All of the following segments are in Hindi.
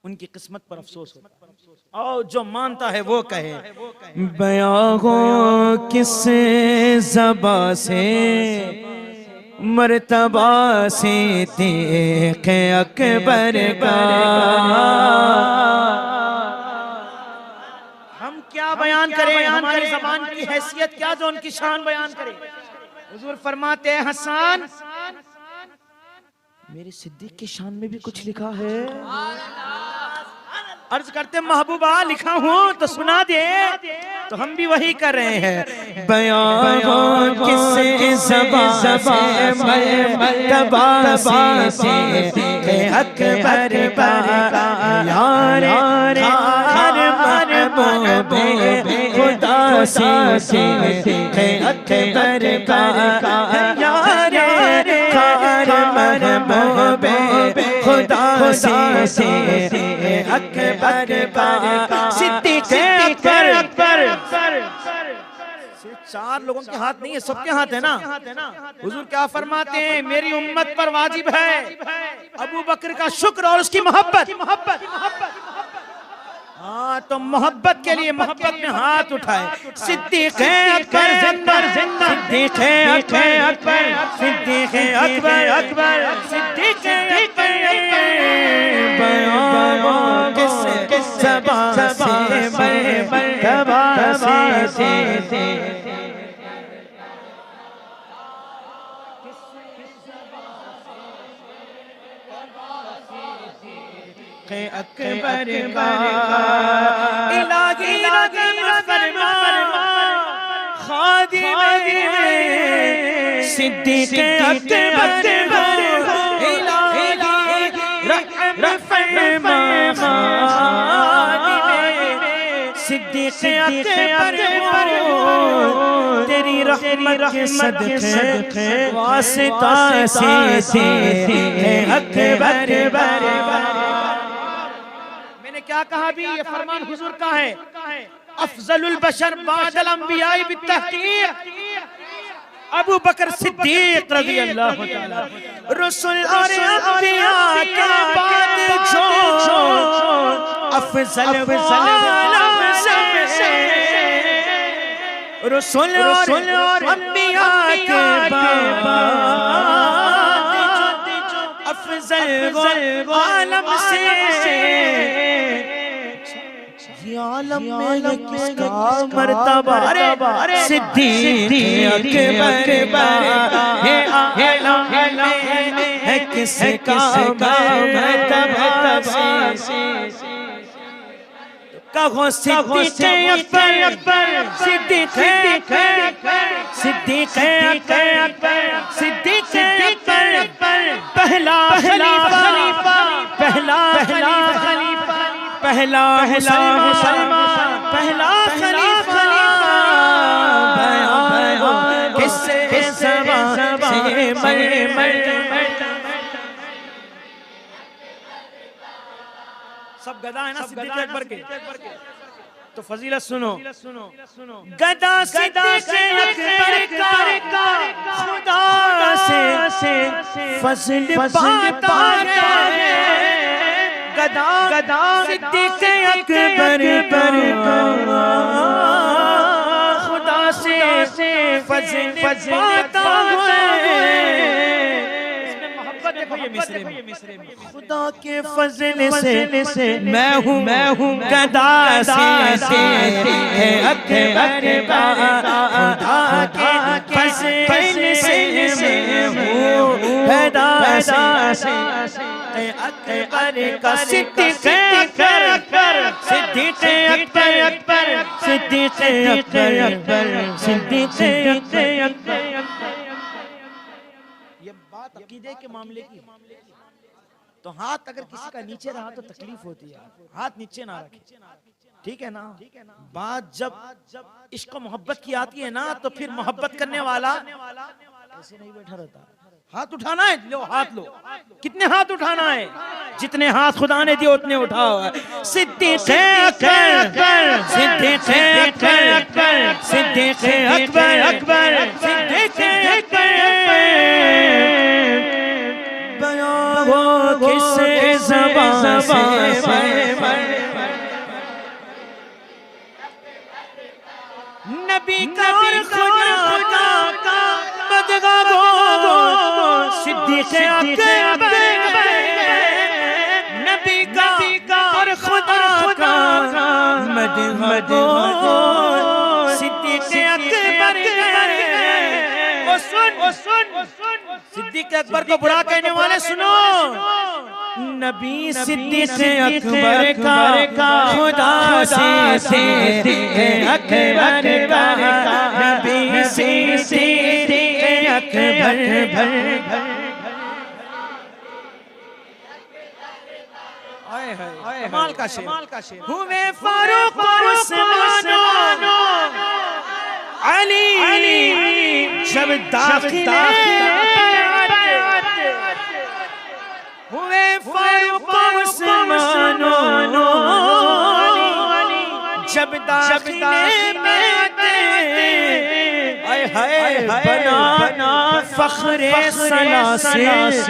उनकी किस्मत पर अफसोस होता है। और जो मानता है वो कहे, बयां हो किस ज़बा से मर्तबा से तेक़े अकबर का। हम क्या बयान करें, हमारी ज़बान की हैसियत क्या जो उनकी शान बयान करे। हुजूर फरमाते हैं, हसन मेरे सिद्दीक की शान में भी कुछ लिखा है। अर्ज करते महबूबा लिखा हूँ तो सुना दे, तो हम भी वही कर रहे हैं। बयां हो किस ज़बा से मर्तबा से तेक़े अकबर का। यार महबूबे खुदा से तेक़े अकबर का। यार महबूबे खुदा से अकबर का। सिद्दीक़ अकबर। चार लोगों के हाथ नहीं है, सबके हाथ है ना। हुजूर क्या फरमाते हैं, मेरी उम्मत पर वाजिब है अबू बकर का शुक्र और उसकी मोहब्बत। हाँ, तो मोहब्बत के लिए मोहब्बत में हाथ उठाए। सिद्दीक़ अकबर जिंदा, सिद्दीक़ अकबर, सिद्दीक़ अकबर, सिद्दीक़ अकबर। बयां किस ज़बा से मर्तबा से अकबर का। इलाही फरमा खादिम सिद्दीक़ अकबर को। इलाही फरमा सिद्दीक़ अकबर को। तेरी रहमत के सदक़े वास्ता से अकबर। क्या कहा भी, ये फरमान हुजूर का है, अफजलुल बशर बादल अंबिया बित्तहकीक अबू बकर सिद्दीक रज़ी अल्लाह तआला। रसूल और अंबिया के बाद जो अफजल आलम से। रसूल और अंबिया के बाद अफजल आलम से। आलम में किसका मर्तबा, सिद्दीक़ अकबर है किसका मर्तबा से। कहो सिद्दीक़ अकबर, सिद्दीक़ अकबर, सिद्दीक़ अकबर, सिद्दीक़ अकबर। पहला खलीफा, पहला खलीफा, पहला मुसलमान, पहला खलीफा। बयां किस ज़बा से सब गदा है ना सिद्दीक़ अकबर के। तो फजीलत सुनो, गदा सिद्दीक़ अकबर का खुदा से फज़ल पाता है। गदा सिद्दीक़ अकबर पर खुदा से फज़ल पाता है। देखो ये मिसरे में खुदा के फज़ल से मैं हूँ गदा से अकबर का। खुदा के फज़ल से हूँ गदा से अकबर का। सिद्दीक़ अकबर, सिद्दीक़ अकबर, सिद्दीक़ अकबर, सिद्दीक़ अकबर। ये बात अकीदे के मामले की। तो हाथ अगर किसी का नीचे रहा तो तकलीफ होती है, हाथ नीचे ना रखे, ठीक है ना। बात जब इश्क मोहब्बत की आती है ना, तो फिर मोहब्बत करने वाला ऐसे नहीं बैठा रहता। हाथ उठाना है, लो हाथ लो। कितने हाथ उठाना है, जितने हाथ खुदा ने दिए उतने उठाओ। सिद्दीक़ अकबर, सिद्दीक़ अकबर, सिद्दीक़ अकबर, सिद्दीक़ अकबर। बयां हो किस नबी का और खुदा का मदगा गो सिद्दीक़ अकबर नबी का और खुदा का मदगा गो सिद्दीक़ अकबर ओ सुन सिद्दीक़ अकबर को बुरा कहने वाले सुनो नबी सिद्दीक़ अकबर का खुदा से अकबर का नबी सिद्दीक़ अकबर कमाल का शेर हुए फारूक उस्मान अली जब दाखिल हुए फारूक उस्मान जब दाखिल में बना फख्रे सिलसिला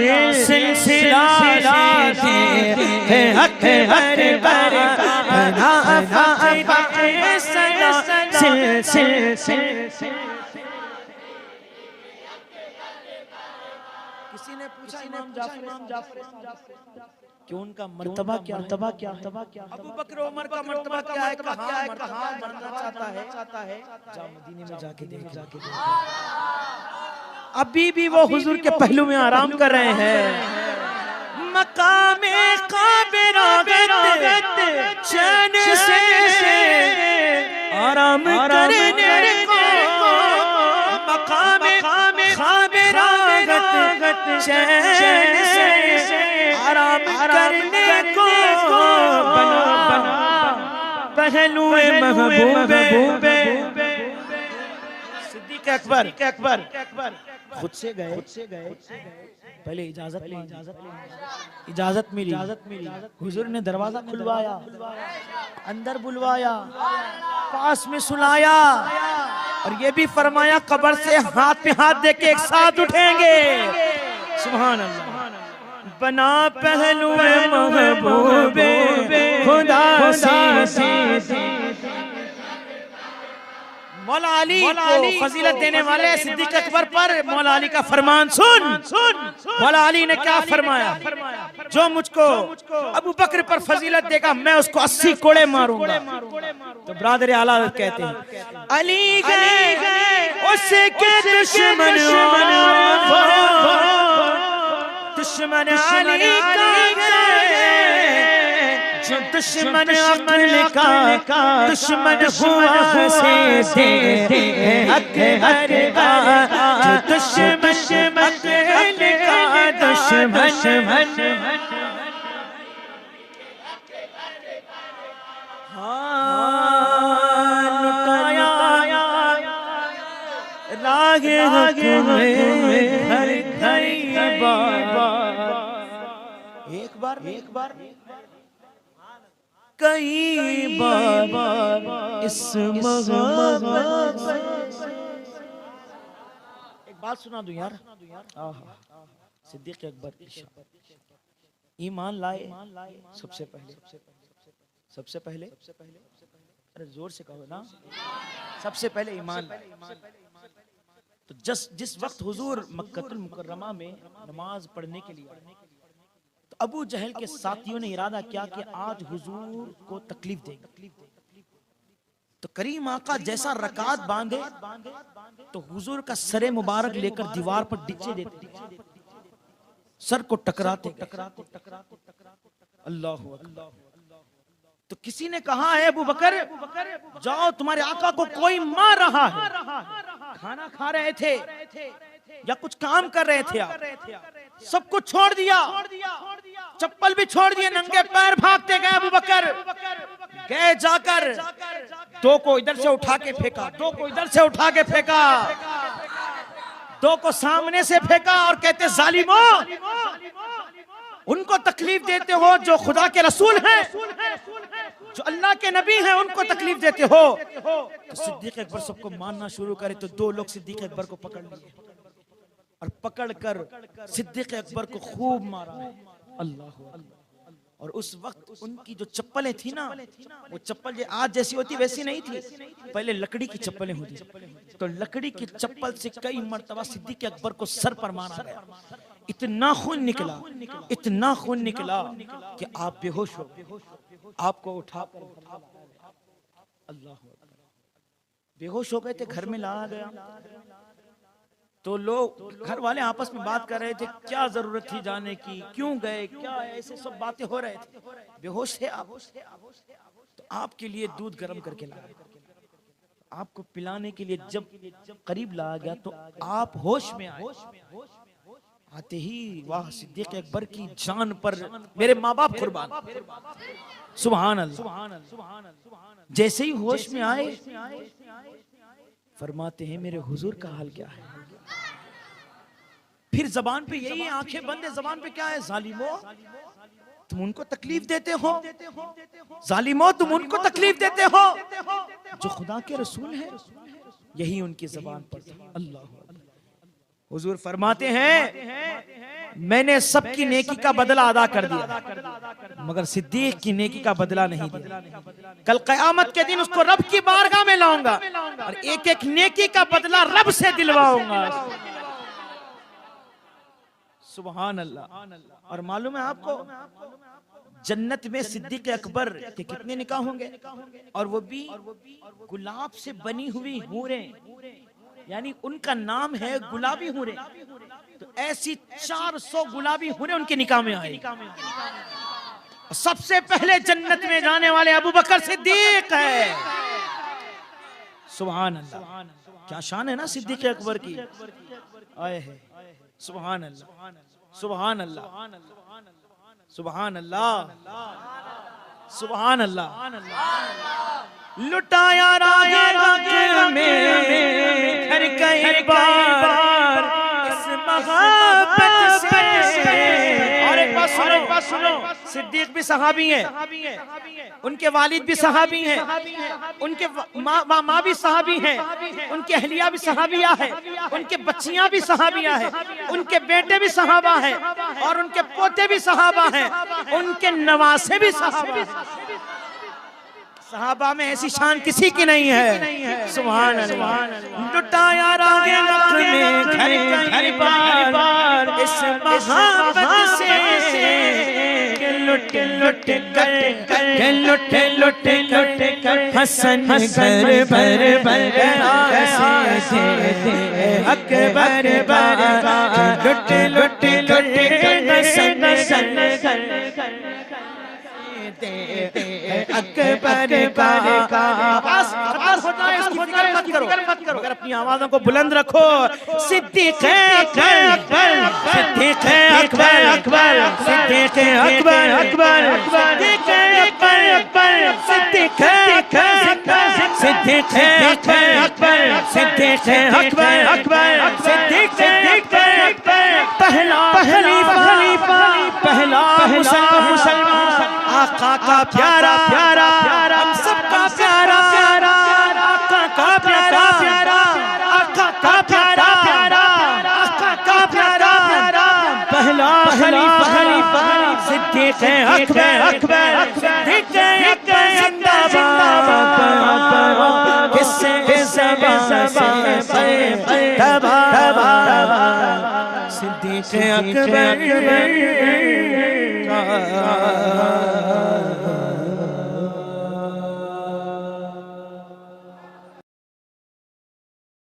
है हक अकबर बना फख्रे सिलसिला किसी ने पूछा इमाम जाफर कि उनका मर्तबा क्या अबू बकर उमर का मर्तबा क्या है कहाँ मरना चाहता है जा मदीने में जाके देख अभी भी वो हुजूर के पहलू में आराम कर रहे हैं मकामे काबिरागत चैन से आराम करने को मकामे काबिरागत चैन से आराम करने को बना पहलू महबूबे सिद्दीक़ अकबर खुद से गए पहले इजाजत मिली हुजूर ने दरवाजा खुलवाया अंदर बुलवाया पास में सुलाया और ये भी फरमाया कब्र से हाथ पे हाथ दे के एक साथ उठेंगे सुभान अल्लाह बना पहलू महबूबे खुदा से मौला अली को फजीलत देने वाले सिद्दीक़ अकबर पर मौला अली का फरमान सुन मौला अली ने क्या फरमाया जो मुझको अबू बकर पर फजीलत देगा मैं उसको 80 कोड़े मारूंगा तो ब्रादर आला कहते हैं अली गए उसके दुश्मन अली का जो दुश्मन अक़ल का दुश्मन हुआ से अकबर का जो दुश्मन अक़ल का दुश्मन लुटाया रागे एक बार कई बार इस एक बात सुना दूं यार सिद्दीक़ अकबर ईमान लाए सबसे पहले अरे जोर से कहो ना सबसे पहले ईमान लाए तो जिस वक्त हुजूर मक्कतुल मुकर्रमा में नमाज पढ़ने के लिए तो अबू जहल के साथियों ने इरादा किया कि आज हुजूर को तकलीफ देंगे तो करीम आका जैसा रकात बांधे तो हुजूर का सरे मुबारक लेकर दीवार पर डिच्चे देते सर को टकराते अल्लाह अल्लाह तो किसी ने कहा है अबू बकर जाओ तुम्हारे आका को कोई मार रहा है खाना खा रहे थे या कुछ काम कर रहे थे आप सब कुछ छोड़ दिया चप्पल भी छोड़ दिए नंगे पैर भागते गए अबू बकर गए जाकर दो को इधर से उठा के फेंका दो को इधर से उठा के फेंका दो को सामने से फेंका और कहते जालिमो उनको तकलीफ देते हो जो खुदा के रसूल हैं जो अल्लाह के नबी हैं उनको तकलीफ देते हो तो सिद्दीक़ अकबर सबको मानना शुरू करे तो दो लोग सिद्दीक़ अकबर को पकड़ लिए और पकड़कर सिद्दीक़ अकबर को खूब मारा अल्लाह और उस वक्त उनकी जो चप्पलें थी ना, वो चप्पल जो आज जैसी होती वैसी नहीं थी, पहले लकड़ी की चप्पलें होती। तो लकड़ी की चप्पल से कई मर्तबा सिद्दीक़ अकबर को सर पर मारा गया। इतना खून निकला, इतना खून निकला कि आप बेहोश हो गए। आपको उठा कर अल्लाह बेहोश हो गए थे, घर में लाया गया। तो लोग घर वाले आपस में बात कर रहे थे, क्या जरूरत थी जाने की, क्यों गए, क्या ऐसे सब बातें हो रहे थे। बेहोश थे आप, तो आपके लिए दूध गर्म करके लाया, आपको पिलाने के लिए जब करीब लाया गया तो आप होश में आए। आते ही वाह सिद्दीक़ अकबर की जान पर मेरे माँ बाप कुर्बान, सुभान अल्लाह। जैसे ही होश में आए फरमाते हैं मेरे हुजूर का हाल क्या है। फिर जबान पे यही, आंखें बंद है, जबान पे क्या है, जालिमो तुम उनको तकलीफ देते हो, जालिमो तुम उनको तकलीफ देते हो, जो खुदा के रसूल है। यही उनकी जबान पर था। अल्लाह हुजूर फरमाते हैं मैंने सबकी नेकी का बदला अदा कर दिया, मगर सिद्दीक की नेकी का बदला नहीं दिया। कल क़यामत के दिन उसको रब की बारगाह में लाऊंगा और एक एक नेकी का बदला रब से दिलवाऊंगा। सुभान अल्लाह। और मालूम है आपको जन्नत में सिद्दीक़ अकबर के कितने निकाह होंगे, और वो भी गुलाब से बनी हुई हूरें, यानी उनका नाम है गुलाबी हूरें। तो ऐसी 400 गुलाबी हूरें उनके निकाह में आई। सबसे पहले जन्नत में जाने वाले अबू बकर सिद्दीक है। सुभान अल्लाह, क्या शान है ना सिद्दीक़ अकबर की। आए है सुभान अल्लाह, सुभान अल्लाह, सुभान अल्लाह, सुभान अल्लाह। लुटाया राग में हर कई बार इस मोहब्बत से। और एक बात सुनो, सिद्दीक भी सहाबी है, उनके वालिद भी सहाबी हैं, उनके माँ भी सहाबी हैं, उनके अहलिया भी सहाबिया है, उनके बच्चियां भी सहाबिया है, उनके बेटे भी सहाबा है, और उनके पोते भी सहाबा हैं, उनके नवासे भी सहाबा हैं। सहाबा में ऐसी शान किसी की नहीं है। सुभान अल्लाह। लुटाया रागे में घर बार इस मोहब्बत से, लुट लुट कर लुट कर हसन घर भर अकबर लुट लुट कर हसन अकबर मगर अपनी आवाजों को बुलंद रखो। सिद्दीक अकबर, सिद्दीक अकबर, अकबर सिद्दीक अकबर, अकबर सिद्दीक अकबर, सिद्दीक अकबर, सिद्दीक अकबर, सिद्दीक अकबर, अकबर सिद्दीक अकबर, पहला मुसलमान, आका का प्यारा प्यारा, हम सबका प्यारा प्यारा, आका का प्यारा प्यारा, आका का प्यारा प्यारा, आका का प्यारा प्यारा, पहला खलीफा सिद्दीक अकबर, अकबर सिद्दीक अकबर जिंदाबाद, किससे सिद्दीक अकबर